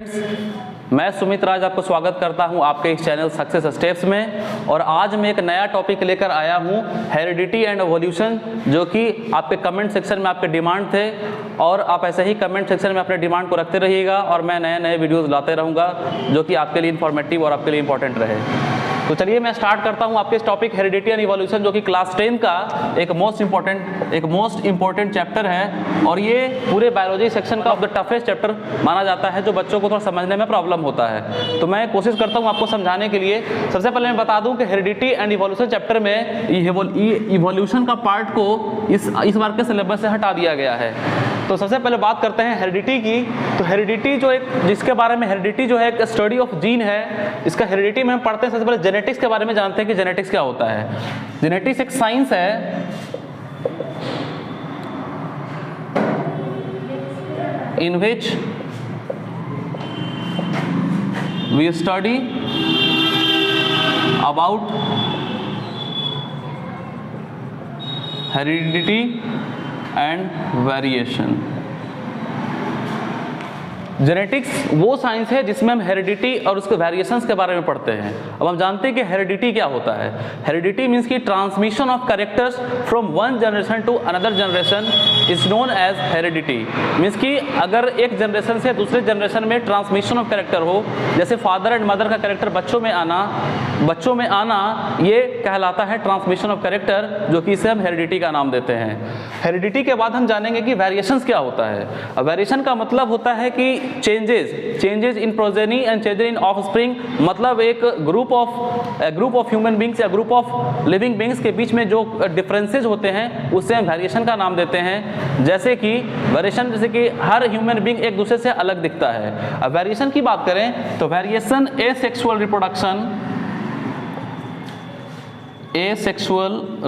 मैं सुमित राज आपको स्वागत करता हूं आपके इस चैनल सक्सेस स्टेप्स में। और आज मैं एक नया टॉपिक लेकर आया हूं, हेरिडिटी एंड एवोल्यूशन, जो कि आपके कमेंट सेक्शन में आपके डिमांड थे और आप ऐसे ही कमेंट सेक्शन में अपने डिमांड को रखते रहिएगा और मैं नए नए वीडियोस लाते रहूँगा जो कि आपके लिए इन्फॉर्मेटिव और आपके लिए इंपॉर्टेंट रहे। तो चलिए मैं स्टार्ट करता हूं आपके इस टॉपिक हेरिडिटी एंड इवोल्यूशन, जो कि क्लास 10 का एक मोस्ट इंपॉर्टेंट चैप्टर है और ये पूरे बायोलॉजी सेक्शन का ऑफ द टफेस्ट चैप्टर माना जाता है, जो बच्चों को थोड़ा समझने में प्रॉब्लम होता है। तो मैं कोशिश करता हूं आपको समझाने के लिए। सबसे पहले मैं बता दूं कि हेरिडिटी एंड इवोल्यूशन चैप्टर में इवोल्यूशन का पार्ट को इस बार के सिलेबस से हटा दिया गया है। तो सबसे पहले बात करते हैं हेरिडिटी की। तो हेरिडिटी जिसके बारे में हेरिडिटी जो है एक स्टडी ऑफ जीन है, इसका हेरिडिटी में हम पढ़ते हैं। सबसे पहले जेनेटिक्स के बारे में जानते हैं कि जेनेटिक्स क्या होता है। जेनेटिक्स एक साइंस है in which we study about heredity and variation। Genetics वो साइंस है जिसमें हम हेरिडिटी और उसके वेरिएशंस के बारे में पढ़ते हैं। अब हम जानते हैं कि हेरिडिटी क्या होता है। हेरिडिटी मीन्स की transmission of characters from one generation to another generation is known as heredity. Means की अगर एक जनरेशन से दूसरे जनरेशन में ट्रांसमिशन ऑफ कैरेक्टर हो, जैसे फादर एंड मदर का कैरेक्टर बच्चों में आना ये कहलाता है ट्रांसमिशन ऑफ कैरेक्टर, जो कि इसे हम हेरिडिटी का नाम देते हैं। हेरिडिटी के बाद हम जानेंगे कि वेरिएशंस क्या होता है। अब वेरिएशन का मतलब होता है कि changes in progeny and changes in offspring, मतलब एक ग्रुप ऑफ ह्यूमन बींग्स या ग्रुप ऑफ लिविंग बींग्स के बीच में जो डिफरेंसेस होते हैं उसे हम वेरिएशन का नाम देते हैं। जैसे कि हर ह्यूमन बींग एक दूसरे से अलग दिखता है। अब वेरिएशन की बात करें तो वेरिएशन एसेक्सुअल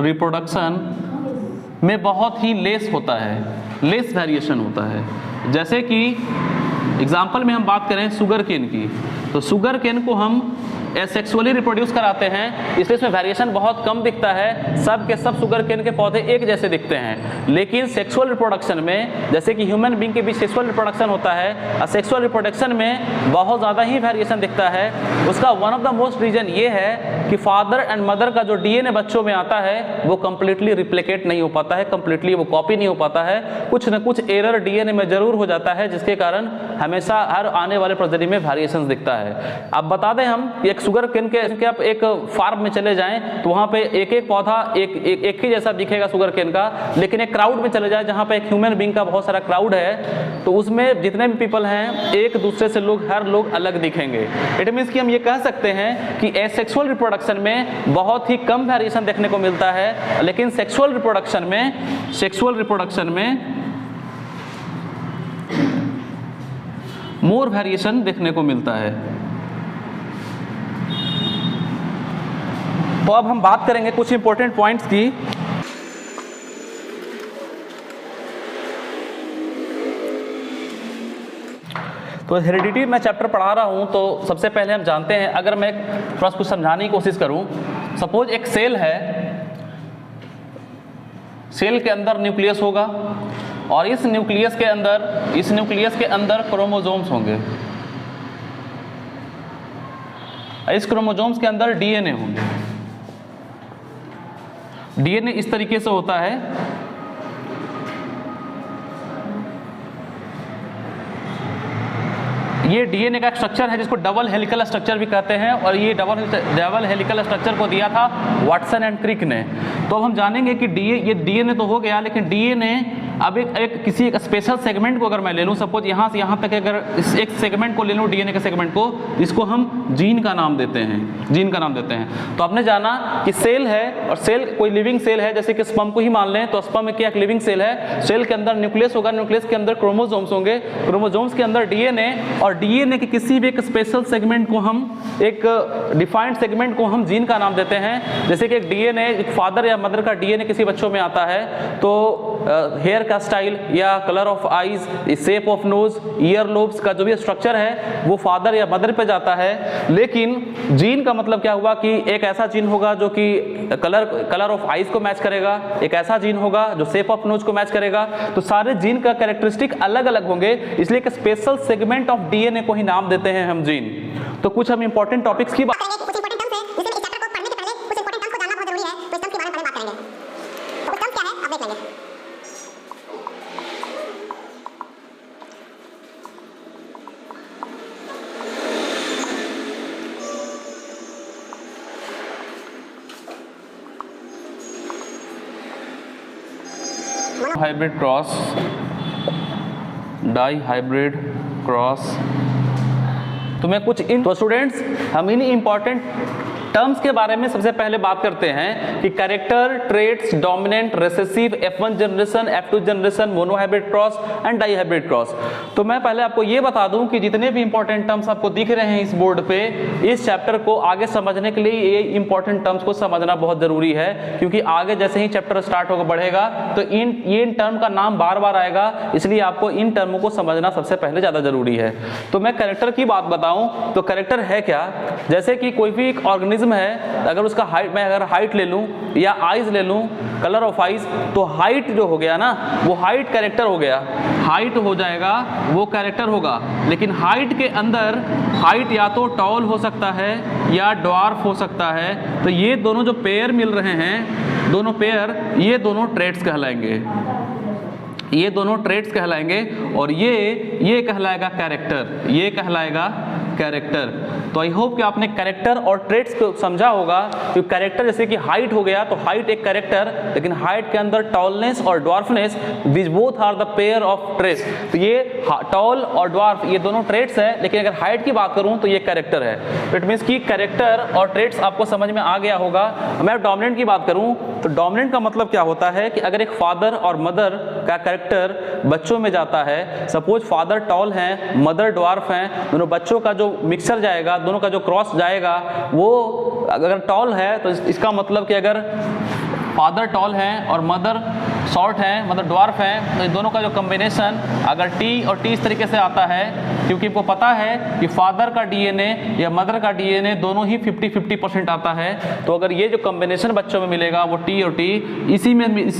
रिप्रोडक्शन में बहुत ही लेस वेरिएशन होता है। जैसे कि एग्जाम्पल में हम बात करें शुगर केन की, तो शुगर केन को हम एसेक्सुअली रिप्रोड्यूस कराते हैं, इसलिए इसमें वेरिएशन बहुत कम दिखता है। सब के सब शुगर केन के पौधे एक जैसे दिखते हैं। लेकिन सेक्सुअल रिप्रोडक्शन में, जैसे कि ह्यूमन बींग के बीच सेक्सुअल रिप्रोडक्शन होता है, सेक्सुअल रिप्रोडक्शन में बहुत ज़्यादा ही वेरिएशन दिखता है। उसका one of the most reason ये है कि फादर एंड मदर का जो डीएनए बच्चों में आता है वो कंप्लीटली रिप्लिकेट नहीं हो पाता है, कंप्लीटली वो कॉपी नहीं हो पाता है। कुछ न कुछ एरर डीएनए में जरूर हो जाता है, जिसके कारण हमेशा हर आने वाले प्रोजेनी में वेरिएशन दिखता है। अब बता दें हम एक शुगर केन के आप एक फार्म में चले जाएं तो वहां पे एक एक पौधा एक ही जैसा दिखेगा शुगर केन का, लेकिन एक क्राउड में चले जाए जहां पे एक ह्यूमन बींग का बहुत सारा क्राउड है, तो उसमें जितने भी पीपल हैं एक दूसरे से हर लोग अलग दिखेंगे। इट मीन्स कि हम ये कह सकते हैं कि एसेक्सुअल रिप्रोडक्शन में बहुत ही कम वेरिएशन देखने को मिलता है, लेकिन सेक्सुअल रिप्रोडक्शन में मोर वेरिएशन देखने को मिलता है। तो अब हम बात करेंगे कुछ इंपॉर्टेंट पॉइंट्स की। तो हेरिडिटी मैं चैप्टर पढ़ा रहा हूं, तो सबसे पहले हम जानते हैं, अगर मैं थोड़ा कुछ समझाने की कोशिश करूं, सपोज एक सेल है, सेल के अंदर न्यूक्लियस होगा और इस न्यूक्लियस के अंदर क्रोमोसोम्स होंगे, इस क्रोमोसोम्स के अंदर डीएनए होंगे। डीएनए इस तरीके से होता है, ये डीएनए का एक स्ट्रक्चर है जिसको डबल हेलिकल स्ट्रक्चर भी कहते हैं, और ये डबल हेलिकल स्ट्रक्चर को दिया था वाटसन एंड क्रिक ने। तो अब हम जानेंगे कि ये डीएनए तो हो गया, लेकिन डीएनए अब किसी एक स्पेशल सेगमेंट को अगर मैं ले लूँ, सपोज यहाँ से यहाँ तक अगर एक सेगमेंट को ले लूँ, डीएनए के सेगमेंट को, इसको हम जीन का नाम देते हैं। तो आपने जाना कि सेल है और सेल कोई लिविंग सेल है, जैसे कि स्पर्म को ही मान लें, तो स्पर्म में क्या एक लिविंग सेल है। सेल के अंदर न्यूक्लियस होगा, न्यूक्लियस के अंदर क्रोमोसोम्स होंगे, क्रोमोसोम्स के अंदर डीएनए, और डीएनए के किसी भी एक स्पेशल सेगमेंट को हम, एक डिफाइंड सेगमेंट को हम जीन का नाम देते हैं। जैसे कि एक डीएनए, फादर या मदर का डीएनए किसी बच्चों में आता है, तो हेयर का स्टाइल या colour of eyes, shape of nose, year lobes का जो भी स्ट्रक्चर है वो फादर या मदर पे जाता है। लेकिन जीन का मतलब क्या हुआ कि एक ऐसा जीन होगा जो कि कलर ऑफ आईज को मैच करेगा, एक ऐसा जीन होगा जो शेप ऑफ नोज को मैच करेगा। तो सारे जीन का कैरेक्टरिस्टिक अलग अलग होंगे, इसलिए एक स्पेशल सेगमेंट ऑफ डीएनए को ही नाम देते हैं हम जीन। तो कुछ हम इंपॉर्टेंट टॉपिक्स की बात hybrid cross, dihybrid cross. तो मैं कुछ तो स्टूडेंट्स हम इन इंपॉर्टेंट टर्म्स के बारे में सबसे पहले बात करते हैं कि character, traits, dominant, recessive, F1 generation, F2 generation, monohybrid cross and dihybrid cross. तो मैं पहले आपको ये बता दूं कि जितने भी इंपॉर्टेंट टर्म्स आपको दिख रहे हैं इस बोर्ड पे, इस चैप्टर को आगे समझने के लिए ये इंपॉर्टेंट टर्म्स को समझना बहुत जरूरी है, क्योंकि आगे जैसे ही चैप्टर स्टार्ट होकर बढ़ेगा तो इन टर्म का नाम बार बार आएगा, इसलिए आपको इन टर्मों को समझना सबसे पहले ज्यादा जरूरी है। तो मैं कैरेक्टर की बात बताऊं तो कैरेक्टर है क्या, जैसे कि कोई भी एक ऑर्गेनिज्म है, अगर उसका हाइट, मैं अगर हाइट ले लूं या आइज ले लूं, कलर ऑफ आइज, तो हाइट जो हो गया ना वो हाइट कैरेक्टर हो गया, हाइट हो जाएगा वो कैरेक्टर होगा। लेकिन हाइट के अंदर हाइट या तो टॉल हो सकता है या ड्वार्फ हो सकता है। तो ये दोनों जो पेयर मिल रहे हैं, दोनों पेयर, ये दोनों ट्रेट्स कहलाएंगे, ये दोनों ट्रेट्स कहलाएंगे और ये कहलाएगा कैरेक्टर, ये कहलाएगा कैरेक्टर। तो आई होप कि आपने कैरेक्टर और ट्रेट्स को समझा होगा। कि कैरेक्टर जैसे कि हाइट हो गया तो हाइट एक कैरेक्टर, लेकिन हाइट के अंदर टॉलनेस और dwarfness, this both are the pair of traits. तो ये टॉल और ड्वार्फ ये दोनों ट्रेट्स है, लेकिन अगर हाइट की बात करूं तो ये कैरेक्टर है। तो इट मीन्स कि कैरेक्टर और ट्रेट्स आपको समझ में आ गया होगा। मैं डोमिनेंट की बात करूं तो डोमिनेंट का मतलब क्या होता है कि अगर एक फादर और मदर का कैरेक्टर बच्चों में जाता है, सपोज फादर टॉल हैं, मदर ड्वार्फ हैं, दोनों बच्चों का जो मिक्सचर जाएगा, दोनों का जो क्रॉस जाएगा, वो अगर टॉल है तो इसका मतलब कि अगर फादर टॉल है और मदर शॉर्ट है, मदर ड्वार्फ है, तो इन दोनों का जो कॉम्बिनेशन अगर टी और टी इस तरीके से आता है, क्योंकि आपको पता है कि फादर का डीएनए या मदर का डीएनए दोनों ही 50-50% आता है। तो अगर ये जो कॉम्बिनेशन बच्चों में मिलेगा वो टी और टी,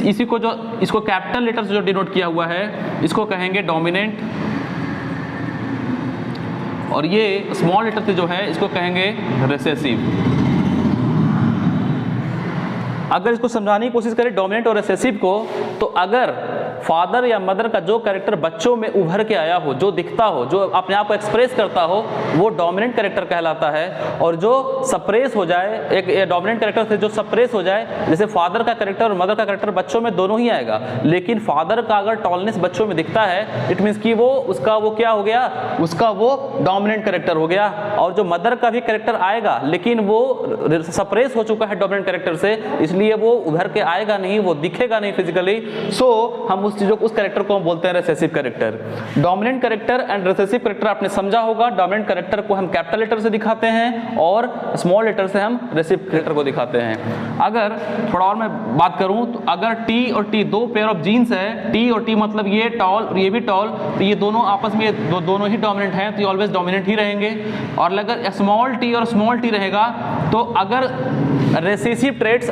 इसी को जो इसको कैपिटल लेटर से जो डिनोट किया हुआ है इसको कहेंगे डोमिनेंट, और ये स्मॉल लेटर से जो है इसको कहेंगे रिसेसिव। अगर इसको समझाने की कोशिश करें डोमिनेंट और रिसेसिव को, तो अगर फादर या मदर का जो कैरेक्टर बच्चों में उभर के आया हो, जो दिखता हो, जो अपने आप को एक्सप्रेस करता हो, वो डोमिनेंट कैरेक्टर कहलाता है। और जो सप्रेस हो जाए, एक डोमिनेंट कैरेक्टर से जो सप्रेस हो जाए, जैसे फादर का कैरेक्टर और मदर का कैरेक्टर बच्चों में दोनों ही आएगा, लेकिन फादर का अगर टॉलनेस बच्चों में दिखता है, इट मीन्स कि वो क्या हो गया, उसका वो डोमिनेंट कैरेक्टर हो गया। और जो मदर का भी कैरेक्टर आएगा लेकिन वो सप्रेस हो चुका है डोमिनेंट कैरेक्टर से, इसलिए वो उभर के आएगा नहीं, वो दिखेगा नहीं फिजिकली। सो हम उस कैरेक्टर को हम बोलते हैं recessive character. Dominant character and recessive character आपने समझा होगा। डोमिनेंट कैरेक्टर को हम कैपिटल लेटर से दिखाते हैं और स्मॉल लेटर से हम रिसेसिव कैरेक्टर को दिखाते हैं। अगर थोड़ा और मैं बात करूं तो अगर टी और टी दो पेयर ऑफ जीन्स है, टी और टी मतलब ये टॉल और ये भी टॉल, तो ये दोनों आपस में दोनों ही डोमिनेंट हैं, तो ये ऑलवेज डोमिनेंट ही रहेंगे। और अगर स्मॉल टी और स्मॉल टी रहेगा तो अगर रिसेसिव ट्रेट्स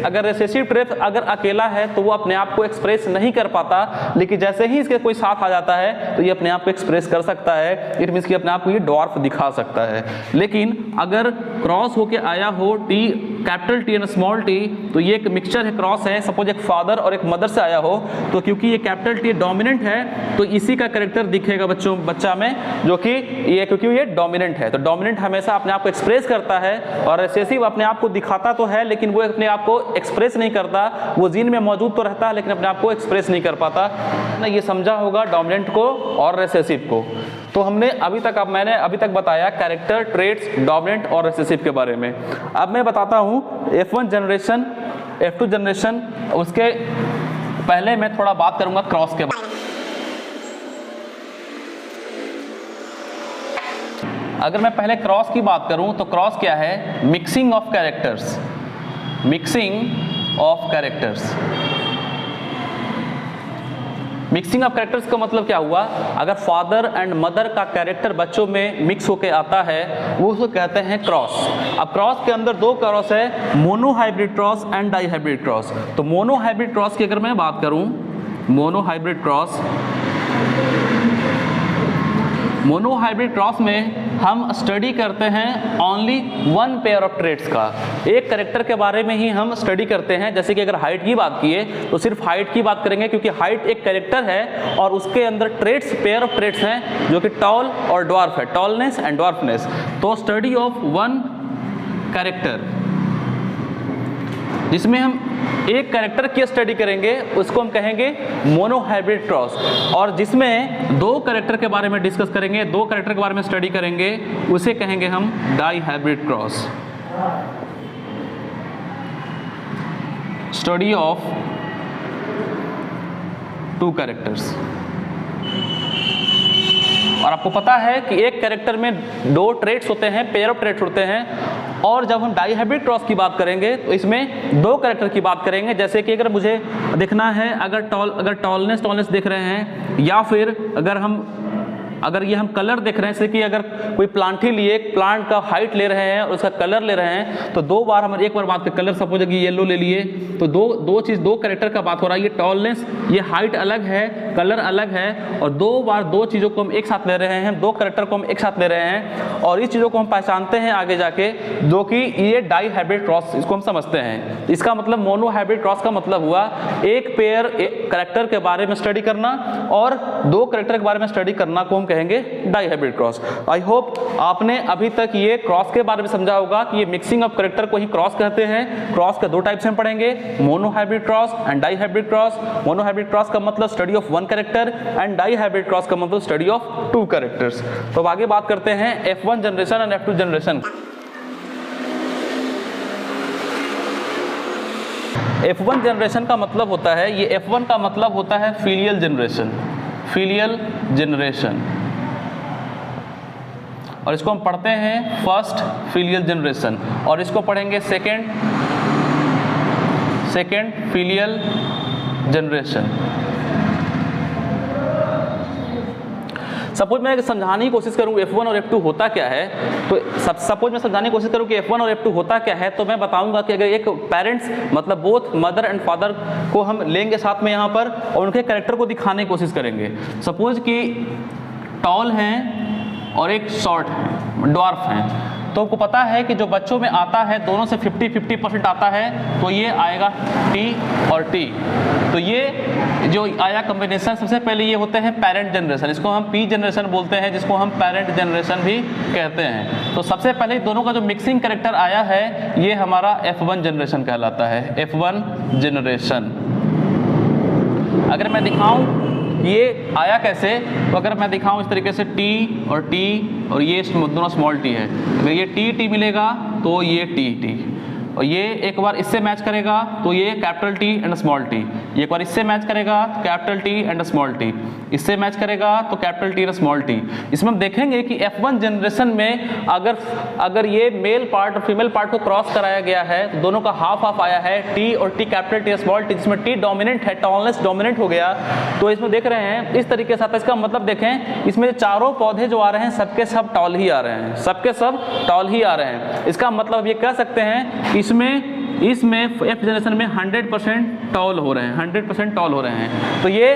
अगर अकेला है तो वो अपने आप को एक्सप्रेस नहीं कर पाता, लेकिन जैसे ही इसके कोई साथ आ जाता है तो ये अपने आप को एक्सप्रेस कर सकता है। इट मीन्स कि अपने आप को ये ड्वार्फ दिखा सकता है। लेकिन अगर क्रॉस होके आया हो T, capital T and small T, तो ये एक मिक्सचर है, क्रॉस है, सपोज एक फादर और एक मदर से आया हो, तो क्योंकि ये कैपिटल टी डोमिनेंट है तो इसी का कैरेक्टर दिखेगा बच्चा में, जो कि ये क्योंकि ये डोमिनेंट है। तो डोमिनेंट हमेशा अपने आप को एक्सप्रेस करता है और रिसेसिव अपने आप को दिखाता तो है लेकिन वो अपने आप को एक्सप्रेस नहीं करता। वो जीन में मौजूद तो रहता है लेकिन अपने आप को एक्सप्रेस नहीं कर पाता ना। ये समझा होगा डोमिनेंट को और रिसेसिव को। तो मैंने अभी तक बताया कैरेक्टर, ट्रेट्स, डोमिनेंट और रिसेसिव के बारे में। अब मैं बताता हूँ F1 जनरेशन, F2 जनरेशन। उसके पहले मैं थोड़ा बात करूंगा क्रॉस के बारे में। अगर मैं पहले क्रॉस की बात करूं तो क्रॉस क्या है? Mixing of characters, mixing of characters. Mixing of characters का मतलब क्या हुआ, अगर फादर एंड मदर का कैरेक्टर बच्चों में मिक्स होके आता है वो उसको कहते हैं क्रॉस। अब क्रॉस के अंदर दो क्रॉस है, monohybrid cross and dihybrid cross. तो मोनो हाइब्रिड क्रॉस की अगर मैं बात करूं, मोनो हाइब्रिड क्रॉस में हम स्टडी करते हैं only one pair of traits का, एक कैरेक्टर के बारे में ही हम स्टडी करते हैं। जैसे कि अगर हाइट की बात किए तो सिर्फ हाइट की बात करेंगे, क्योंकि हाइट एक कैरेक्टर है और उसके अंदर ट्रेट्स, पेयर ऑफ ट्रेट्स हैं जो कि टॉल और ड्वार्फ है, टॉलनेस एंड ड्वार्फनेस। तो स्टडी ऑफ वन कैरेक्टर जिसमें हम एक कैरेक्टर की स्टडी करेंगे उसको हम कहेंगे मोनो हाइब्रिड क्रॉस, और जिसमें दो कैरेक्टर के बारे में डिस्कस करेंगे, दो कैरेक्टर के बारे में स्टडी करेंगे, उसे कहेंगे हम dihybrid cross. Study of two characters. और आपको पता है कि एक कैरेक्टर में दो ट्रेट्स होते हैं, पेयर ऑफ ट्रेट्स होते हैं, और जब हम डाई हाइब्रिड क्रॉस की बात करेंगे तो इसमें दो कैरेक्टर की बात करेंगे। जैसे कि अगर मुझे देखना है अगर टॉलनेस देख रहे हैं, या फिर अगर ये हम कलर देख रहे हैं, जैसे कि अगर कोई प्लांट ही लिए, प्लांट का हाइट ले रहे हैं और उसका कलर ले रहे हैं, तो दो बार हम एक बार बात करें, कलर सपोज कि येलो ले लिए, तो दो कैरेक्टर का बात हो रहा है। ये टॉलनेस, ये हाइट अलग है, कलर अलग है, और दो चीज़ों को हम एक साथ ले रहे हैं, दो कैरेक्टर को हम एक साथ ले रहे हैं, और इस चीज़ों को हम पहचानते हैं आगे जाके, जो कि ये डाई हाइब्रिड क्रॉस, इसको हम समझते हैं। इसका मतलब मोनो हाइब्रिड क्रॉस का मतलब हुआ एक पेयर, एक कैरेक्टर के बारे में स्टडी करना और दो कैरेक्टर के बारे में स्टडी करना को हम कहेंगे dihybrid cross. I hope आपने अभी तक ये क्रॉस के बारे में समझा होगा कि ये मिक्सिंग ऑफ कैरेक्टर को ही क्रॉस कहते हैं। क्रॉस के दो टाइप्स में पढ़ेंगे, monohybrid cross and dihybrid cross. Monohybrid cross का मतलब study of one character, and dihybrid cross का मतलब स्टडी ऑफ टू कैरेक्टर्स। तो अब आगे बात करते हैं F1 generation and F2 generation. F1 generation का मतलब होता है, ये F1 का मतलब होता है फिलियल जनरेशन, फिलियल जनरेशन, और इसको हम पढ़ते हैं फर्स्ट फिलियल जनरेशन, और इसको पढ़ेंगे सेकेंड फिलियल जनरेशन। सपोज मैं समझाने की कोशिश करूँ F1 और F2 होता क्या है, तो सपोज मैं समझाने की कोशिश करूँ कि F1 और F2 होता क्या है, तो मैं बताऊंगा कि अगर एक पेरेंट्स मतलब बोथ मदर एंड फादर को हम लेंगे साथ में यहाँ पर, और उनके कैरेक्टर को दिखाने की कोशिश करेंगे। सपोज कि टॉल हैं और एक शॉर्ट है, ड्वार्फ हैं, तो आपको पता है कि जो बच्चों में आता है दोनों से 50-50% आता है, तो ये आएगा T और T। तो ये जो आया कॉम्बिनेशन, सबसे पहले ये होते हैं पेरेंट जनरेशन, इसको हम P जनरेशन बोलते हैं, जिसको हम पेरेंट जनरेशन भी कहते हैं। तो सबसे पहले दोनों का जो मिक्सिंग कैरेक्टर आया है ये हमारा F1 जनरेशन कहलाता है, F1 जनरेशन। अगर मैं दिखाऊं ये आया कैसे, तो अगर मैं दिखाऊं इस तरीके से T और ये दोनों स्मॉल t है, अगर ये T मिलेगा तो ये T, और ये एक बार इससे मैच करेगा तो ये capital T and small t, ये एक बार इससे मैच करेगा तो capital T and small t, इससे मैच करेगा तो capital T and small t। इसमें हम देखेंगे कि F1 जनरेशन में अगर ये मेल पार्ट और फीमेल पार्ट को क्रॉस कराया गया है तो दोनों का हाफ आया है, T और T capital T small t, जिसमें T डोमिनेंट है, टॉलनेस डोमिनेंट हो गया। तो इसमें देख रहे हैं इस तरीके से, इसका मतलब देखें इसमें चारों पौधे जो आ रहे हैं सबके सब टॉल ही आ रहे हैं, सबके सब टॉल ही आ रहे हैं। इसका मतलब ये कह सकते हैं इसमें F जनरेशन में 100% टॉल हो रहे हैं, 100% टॉल हो रहे हैं। तो ये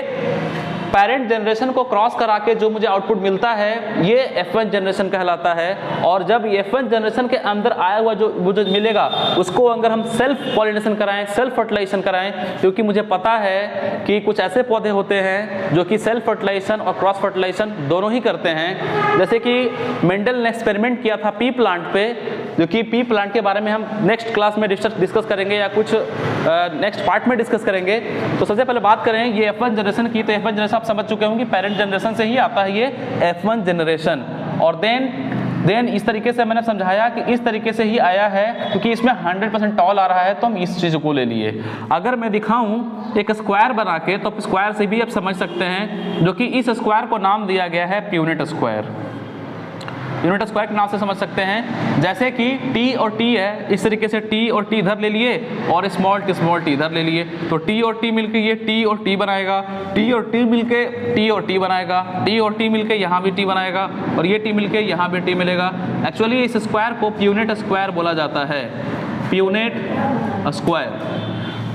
पेरेंट जनरेशन को क्रॉस करा के जो मुझे आउटपुट मिलता है ये F1 जनरेशन कहलाता है। और जब F1 जनरेशन के अंदर आया हुआ जो मिलेगा उसको अगर हम सेल्फ पॉलिनेशन कराएं, सेल्फ फर्टिलाइजेशन कराएं, क्योंकि मुझे पता है कि कुछ ऐसे पौधे होते हैं जो कि सेल्फ फर्टिलाइजेशन और क्रॉस फर्टिलाइजेशन दोनों ही करते हैं। जैसे कि मेंडल ने एक्सपेरिमेंट किया था पी प्लांट पे, जो कि पी प्लांट के बारे में हम नेक्स्ट क्लास में डिस्कस करेंगे या कुछ नेक्स्ट पार्ट में डिस्कस करेंगे। तो सबसे पहले बात करें ये F1 जनरेशन की, तो F1 जनरेशन आप समझ चुके होंगे पेरेंट जनरेशन से ही आता है ये F1 जनरेशन। और देन इस तरीके से मैंने समझाया कि इस तरीके से ही आया है, क्योंकि इसमें 100% टॉल आ रहा है तो हम इस चीज़ को ले लिए। अगर मैं दिखाऊं एक स्क्वायर बना के, तो स्क्वायर से भी आप समझ सकते हैं, जो कि इस स्क्वायर को नाम दिया गया है प्यूनेट स्क्वायर। यूनिट स्क्वायर के नाम से समझ सकते हैं। जैसे कि टी और टी है, इस तरीके से टी और टी इधर ले लिए और स्मॉल टी इधर ले लिए, तो टी और टी मिलके ये टी और टी बनाएगा, टी और टी मिलके टी और टी बनाएगा, टी और टी मिलके यहाँ भी टी बनाएगा और ये टी मिलके यहाँ भी टी मिलेगा। एक्चुअली इस स्क्वायर को प्यूनेट स्क्वायर बोला जाता है, प्यूनेट स्क्वायर।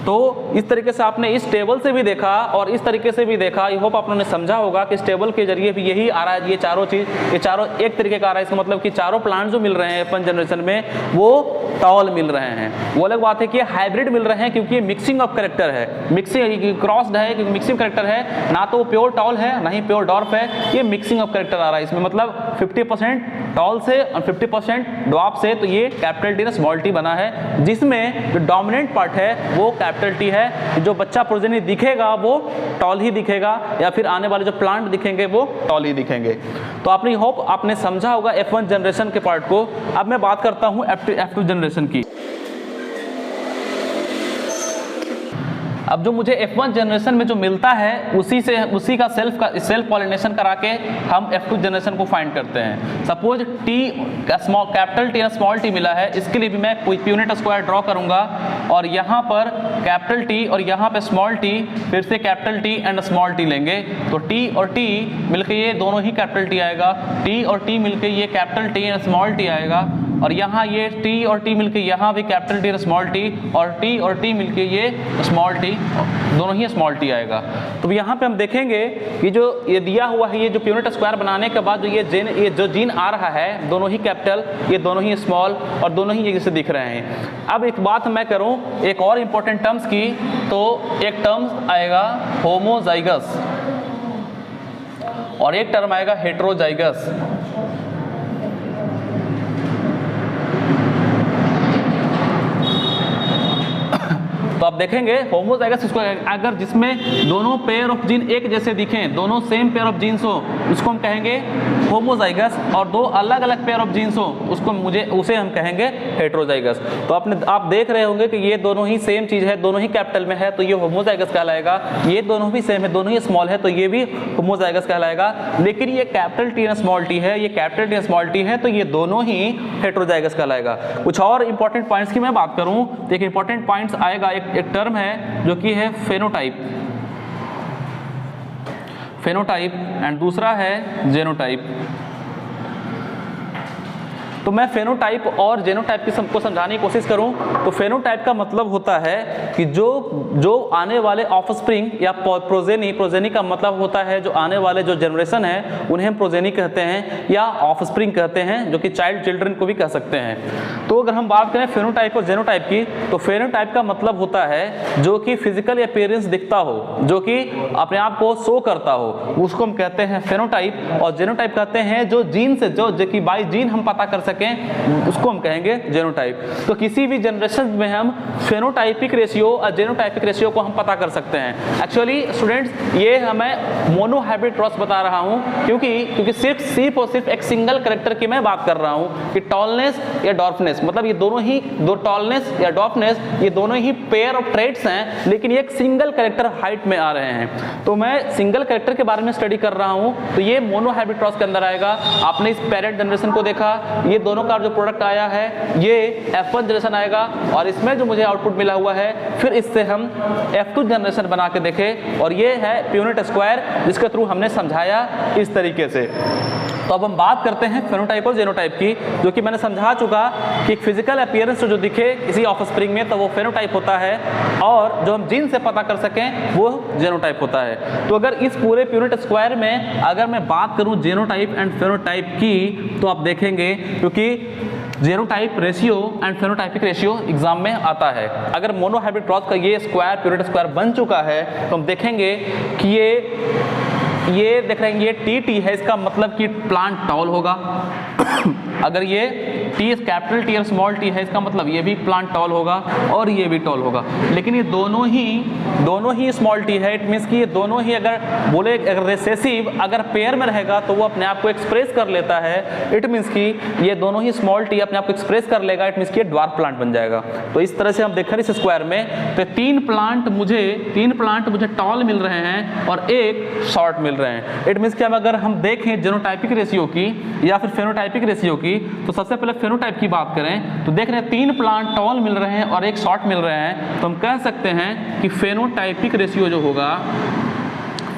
तो इस तरीके से आपने इस टेबल से भी देखा और इस तरीके से भी देखा। आई होप आपने समझा होगा कि इस टेबल के जरिए भी यही आ रहा है, ये चारों चीज़, ये चारों एक तरीके का आ रहा है। इसका मतलब कि चारों प्लांट जो मिल रहे हैं F1 जनरेशन में वो टॉल मिल रहे हैं। वो अलग बात है कि हाइब्रिड मिल रहे हैं क्योंकि मिक्सिंग ऑफ करेक्टर है, मिक्सिंग क्रॉस्ड है, क्योंकि मिक्सिंग करेक्टर है, ना तो वो प्योर टॉल है ना ही प्योर डॉर्फ है, ये मिक्सिंग ऑफ करेक्टर आ रहा है इसमें। मतलब 50% टॉल से और 50% ड्वार्फ से, तो ये कैपिटल टी और स्मॉल टी बना है, जिसमें जो डोमिनेंट पार्ट है वो कैपिटल टी है। जो बच्चा प्रोजेनी दिखेगा वो टॉल ही दिखेगा, या फिर आने वाले जो प्लांट दिखेंगे वो टॉल ही दिखेंगे। तो आपने होप आपने समझा होगा F1 जनरेशन के पार्ट को। अब मैं बात करता हूँ F2 जनरेशन की। अब जो मुझे F1 जनरेशन में जो मिलता है उसी का सेल्फ पॉलिनेशन करा के हम F2 जनरेशन को फाइंड करते हैं। सपोज टी कैपिटल टी या स्मॉल टी मिला है, इसके लिए भी मैं कोई यूनिट स्क्वायर ड्रॉ करूंगा और यहाँ पर कैपिटल टी और यहाँ पे स्मॉल टी, फिर से capital T and small T लेंगे, तो टी और टी मिलके ये दोनों ही कैपिटल टी आएगा, टी और टी मिलके ये capital T and small T आएगा, और यहाँ ये टी और टी मिलके यहाँ भी कैपिटल टी और स्मॉल टी, और टी और टी मिलके ये स्मॉल टी, दोनों ही स्मॉल टी आएगा। तो यहाँ पे हम देखेंगे कि जो ये दिया हुआ है, ये जो यूनिट स्क्वायर बनाने के बाद जो ये जो जीन आ रहा है, दोनों ही कैपिटल, ये दोनों ही स्मॉल और दोनों ही जैसे दिख रहे हैं। अब एक बात मैं करूँ एक और इम्पोर्टेंट टर्म्स की, तो एक टर्म्स आएगा होमोजाइगस और एक टर्म आएगा हेट्रोजाइगस। तो आप देखेंगे होमोजाइगस इसको अगर जिसमें दोनों पेयर ऑफ जीन एक जैसे दिखें, दोनों सेम पेयर ऑफ जीन्स हो, उसको हम कहेंगे होमोजाइगस, और दो अलग अलग पेयर ऑफ जीन्स हो उसे हम कहेंगे हेट्रोजाइगस। तो आप देख रहे होंगे कि ये दोनों ही सेम चीज़ है, दोनों ही कैपिटल में है, तो ये होमोजाइगस कहलाएगा। ये दोनों भी सेम है, दोनों ही स्मॉल है, तो ये भी होमोजाइगस कहलाएगा। लेकिन ये कैपिटल टी और स्मॉल टी है, ये कैपिटल टी और स्मॉल टी है, तो ये दोनों ही हेट्रोजाइगस कहलाएगा। कुछ और इंपॉर्टेंट पॉइंट्स की मैं बात करूं तो एक इंपॉर्टेंट पॉइंट्स आएगा, एक टर्म है जो कि है फेनोटाइप एंड दूसरा है जेनोटाइप। तो मैं फेनोटाइप और जेनोटाइप की सबको समझाने की कोशिश करूं तो फेनोटाइप का मतलब होता है कि जो आने वाले ऑफस्प्रिंग या प्रोजेनी का मतलब होता है जो आने वाले जो जनरेशन है उन्हें हम प्रोजेनी कहते हैं या ऑफस्प्रिंग कहते हैं, जो कि चिल्ड्रन को भी कह सकते हैं। तो अगर हम बात करें फेनोटाइप और जेनोटाइप की, तो फेनोटाइप का मतलब होता है जो कि फिजिकल अपीयरेंस दिखता हो, जो कि अपने आप को शो करता हो, उसको हम कहते हैं फेनोटाइप। और जेनोटाइप कहते हैं जो जीन से जो कि बाय जीन हम पता कर उसको हम कहेंगे जेनोटाइप। तो किसी भी जनरेशन में हम फेनोटाइपिक रेशियो और जेनोटाइपिक रेशियो को हम पता कर सकते हैं। एक्चुअली स्टूडेंट्स ये हमें मोनोहाइब्रिड क्रॉस बता रहा हूं क्योंकि सिर्फ और सिर्फ एक सिंगल कैरेक्टर की मैं बात कर रहा हूं कि टॉलनेस या डॉर्फनेस, मतलब ये दोनों ही टॉलनेस या डॉर्फनेस ये दोनों ही पेयर ऑफ ट्रेट्स हैं, लेकिन ये एक सिंगल कैरेक्टर हाइट में आ रहे हैं। तो मैं सिंगल कैरेक्टर के बारे में स्टडी कर रहा हूं, तो ये मोनोहाइब्रिड क्रॉस के अंदर आएगा। आपने इस पेरेंट जनरेशन को देखा, ये दोनों का जो प्रोडक्ट आया है ये F1 जनरेशन आएगा, और इसमें जो मुझे आउटपुट मिला हुआ है फिर इससे हम F2 जनरेशन बना के देखें, और ये है यूनिट स्क्वायर जिसके थ्रू हमने समझाया इस तरीके से। तो अब हम बात करते हैं फेनोटाइप और जेनोटाइप की, जो कि मैंने समझा चुका कि फिजिकल अपीयरेंस जो दिखे किसी ऑफस्प्रिंग में तो वो फेनोटाइप होता है, और जो हम जीन से पता कर सकें वो जेनोटाइप होता है। तो अगर इस पूरे यूनिट स्क्वायर में अगर मैं बात करूं जेनोटाइप एंड फेनोटाइप की, तो आप देखेंगे क्योंकि genotype ratio and phenotypic ratio exam में आता है। अगर मोनोहाइब्रिड क्रॉस का ये स्क्वायर यूनिट स्क्वायर बन चुका है तो हम देखेंगे कि ये देख रहे हैं ये टी है, इसका मतलब कि प्लांट टॉल होगा। अगर ये टी कैपिटल टी और स्मॉल टी है, इसका मतलब ये भी प्लांट टॉल होगा और ये भी टॉल होगा, लेकिन ये दोनों ही स्मॉल टी है। इट मीन्स कि ये दोनों ही अगर बोले अगर रिसेसिव अगर पेयर में रहेगा तो वो अपने आप को एक्सप्रेस कर लेता है। इट मीन्स कि ये दोनों ही स्मॉल टी अपने आप को एक्सप्रेस कर लेगा। इट मीन्स कि ये ड्वार्फ प्लांट बन जाएगा। तो इस तरह से हम देख रहे हैं इस स्क्वायर में, तो तीन प्लांट मुझे टॉल मिल रहे हैं और एक शॉर्ट मिल रहे हैं। इट मीन्स कि अगर हम देखें जीनोटाइपिक रेशियो की या फिर फेनोटाइपिक रेशियो की, तो सबसे पहले फेनोटाइप की बात करें तो देख रहे हैं तीन प्लांट टॉल मिल रहे हैं और एक शॉर्ट मिल रहे हैं, तो हम कह सकते हैं कि फेनोटाइपिक रेशियो जो होगा,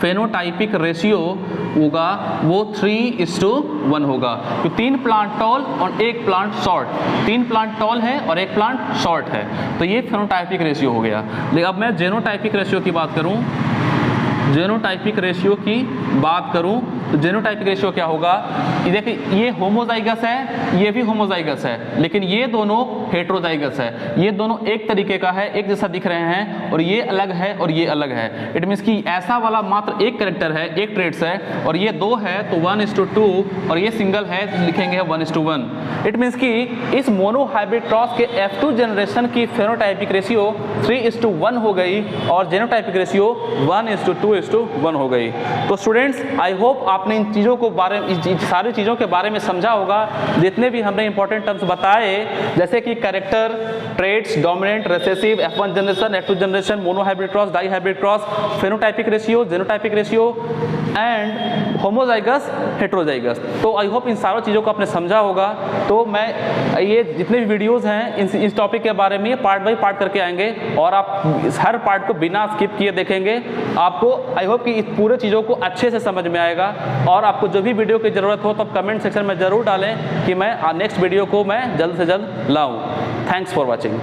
फेनोटाइपिक रेशियो होगा वो 3:1 होगा, क्योंकि तीन प्लांट टॉल और एक प्लांट शॉर्ट, तीन प्लांट टॉल है और एक प्लांट शॉर्ट है, तो ये फेनोटाइपिक रेशियो हो गया। लेकिन अब मैं जेनोटाइपिक रेशियो की बात करूं, जेनोटाइपिक रेशियो की बात करूं तो जेनोटाइपिक रेशियो क्या होगा, देखिए ये होमोजाइगस है, ये भी होमोजाइगस है, लेकिन ये दोनों हेट्रोजाइगस है। ये दोनों एक तरीके का है, एक जैसा दिख रहे हैं, और ये अलग है और ये अलग है। इट मीन्स कि ऐसा वाला मात्र एक कैरेक्टर है, एक ट्रेट्स है, और ये दो है तो 1:2, और ये सिंगल है तो लिखेंगे 1:1। इट मीन्स कि इस मोनो हाइब्रिड क्रॉस के F2 जनरेशन की फेनोटाइपिक रेशियो 3:1 हो गई और जेनोटाइपिक रेशियो 1:2:1 हो गई। तो स्टूडेंट्स, आई होप आपने इन चीज़ों को सारी चीज़ों के बारे में समझा होगा। जितने भी हमने इंपॉर्टेंट टर्म्स बताए, जैसे कि character, traits, dominant, recessive, F1 generation, F2 generation, monohybrid cross, dihybrid cross, phenotypic ratio, genotypic ratio and homozygous, heterozygous. तो आई होप इन सारी चीज़ों को आपने समझा होगा। तो मैं ये जितने भी वीडियोस हैं इस टॉपिक के बारे में पार्ट बाय पार्ट करके आएंगे और आप हर पार्ट को बिना स्किप किए देखेंगे। आपको आई होप कि इस पूरे चीज़ों को अच्छे से समझ में आएगा। और आपको जो भी वीडियो की ज़रूरत हो तो आप कमेंट सेक्शन में ज़रूर डालें कि मैं नेक्स्ट वीडियो को मैं जल्द से जल्द लाऊं। Thanks for watching.